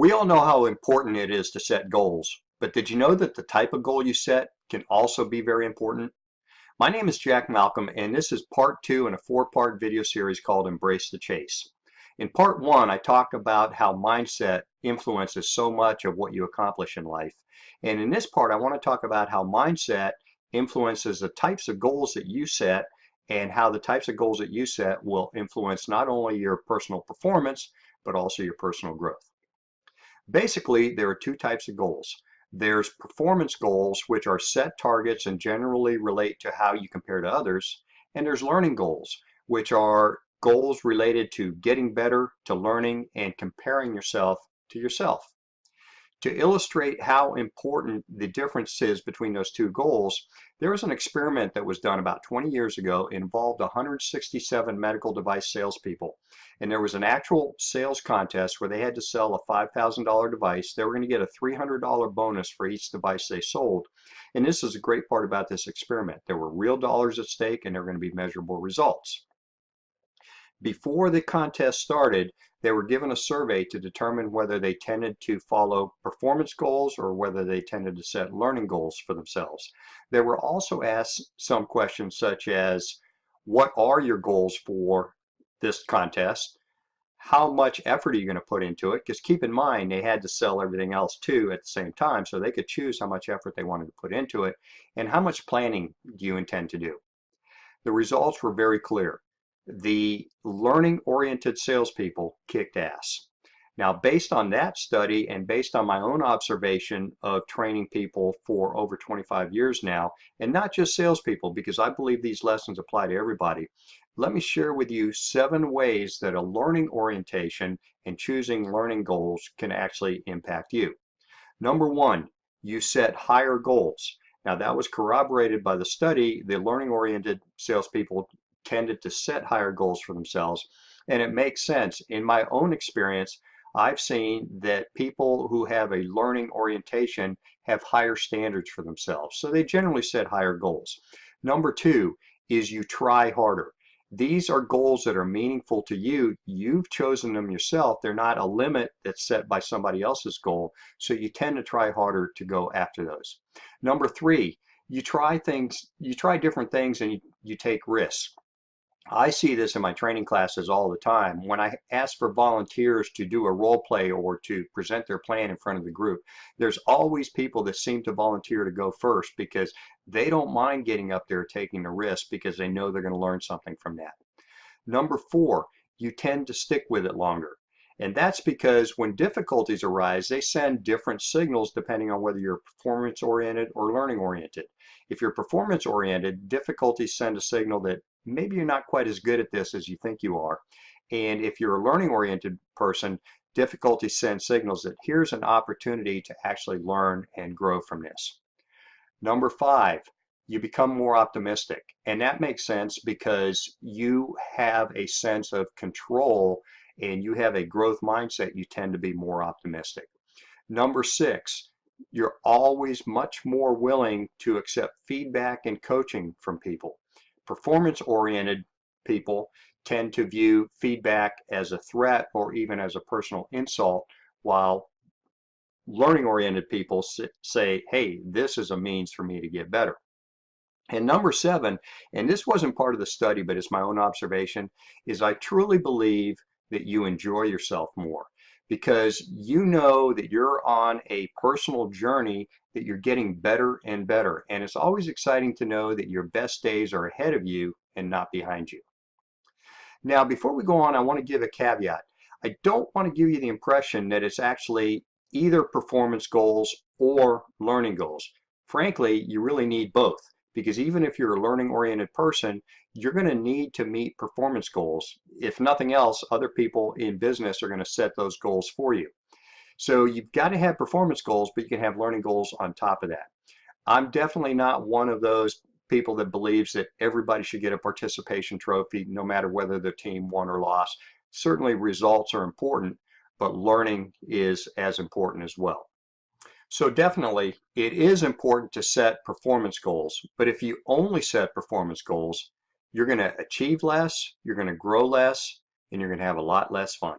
We all know how important it is to set goals, but did you know that the type of goal you set can also be very important? My name is Jack Malcolm, and this is part two in a four-part video series called Embrace the Chase. In part one, I talk about how mindset influences so much of what you accomplish in life. And in this part, I want to talk about how mindset influences the types of goals that you set and how the types of goals that you set will influence not only your personal performance, but also your personal growth. Basically, there are two types of goals. There's performance goals, which are set targets and generally relate to how you compare to others. And there's learning goals, which are goals related to getting better, to learning, and comparing yourself to yourself. To illustrate how important the difference is between those two goals, there was an experiment that was done about 20 years ago. It involved 167 medical device salespeople. And there was an actual sales contest where they had to sell a $5,000 device. They were going to get a $300 bonus for each device they sold. And this is a great part about this experiment. There were real dollars at stake and there were going to be measurable results. Before the contest started, they were given a survey to determine whether they tended to follow performance goals or whether they tended to set learning goals for themselves. They were also asked some questions such as, what are your goals for this contest? How much effort are you going to put into it? Because keep in mind, they had to sell everything else too at the same time, so they could choose how much effort they wanted to put into it. And how much planning do you intend to do? The results were very clear. The learning-oriented salespeople kicked ass. Now, based on that study and based on my own observation of training people for over 25 years now, and not just salespeople, because I believe these lessons apply to everybody, let me share with you 7 ways that a learning orientation and choosing learning goals can actually impact you. Number 1, you set higher goals. Now, that was corroborated by the study. The learning-oriented salespeople tended to set higher goals for themselves. And it makes sense. In my own experience, I've seen that people who have a learning orientation have higher standards for themselves. So they generally set higher goals. Number 2 is you try harder. These are goals that are meaningful to you. You've chosen them yourself. They're not a limit that's set by somebody else's goal. So you tend to try harder to go after those. Number 3, you try different things and you take risks. I see this in my training classes all the time. When I ask for volunteers to do a role play or to present their plan in front of the group, there's always people that seem to volunteer to go first because they don't mind getting up there taking the risk because they know they're going to learn something from that. Number 4, you tend to stick with it longer. And that's because when difficulties arise, they send different signals depending on whether you're performance oriented or learning oriented. If you're performance oriented, difficulties send a signal that maybe you're not quite as good at this as you think you are. And if you're a learning oriented person, difficulties send signals that here's an opportunity to actually learn and grow from this. Number 5, you become more optimistic. And that makes sense because you have a sense of control and you have a growth mindset. You tend to be more optimistic. Number 6, you're always much more willing to accept feedback and coaching from people. Performance-oriented people tend to view feedback as a threat or even as a personal insult, while learning-oriented people say, hey, this is a means for me to get better. And number 7, and this wasn't part of the study, but it's my own observation, is I truly believe that you enjoy yourself more because you know that you're on a personal journey, that you're getting better and better. And it's always exciting to know that your best days are ahead of you and not behind you. Now, before we go on, I want to give a caveat. I don't want to give you the impression that it's actually either performance goals or learning goals. Frankly, you really need both. Because even if you're a learning-oriented person, you're going to need to meet performance goals. If nothing else, other people in business are going to set those goals for you. So you've got to have performance goals, but you can have learning goals on top of that. I'm definitely not one of those people that believes that everybody should get a participation trophy no matter whether their team won or lost. Certainly results are important, but learning is as important as well. So definitely, it is important to set performance goals, but if you only set performance goals, you're going to achieve less, you're going to grow less, and you're going to have a lot less fun.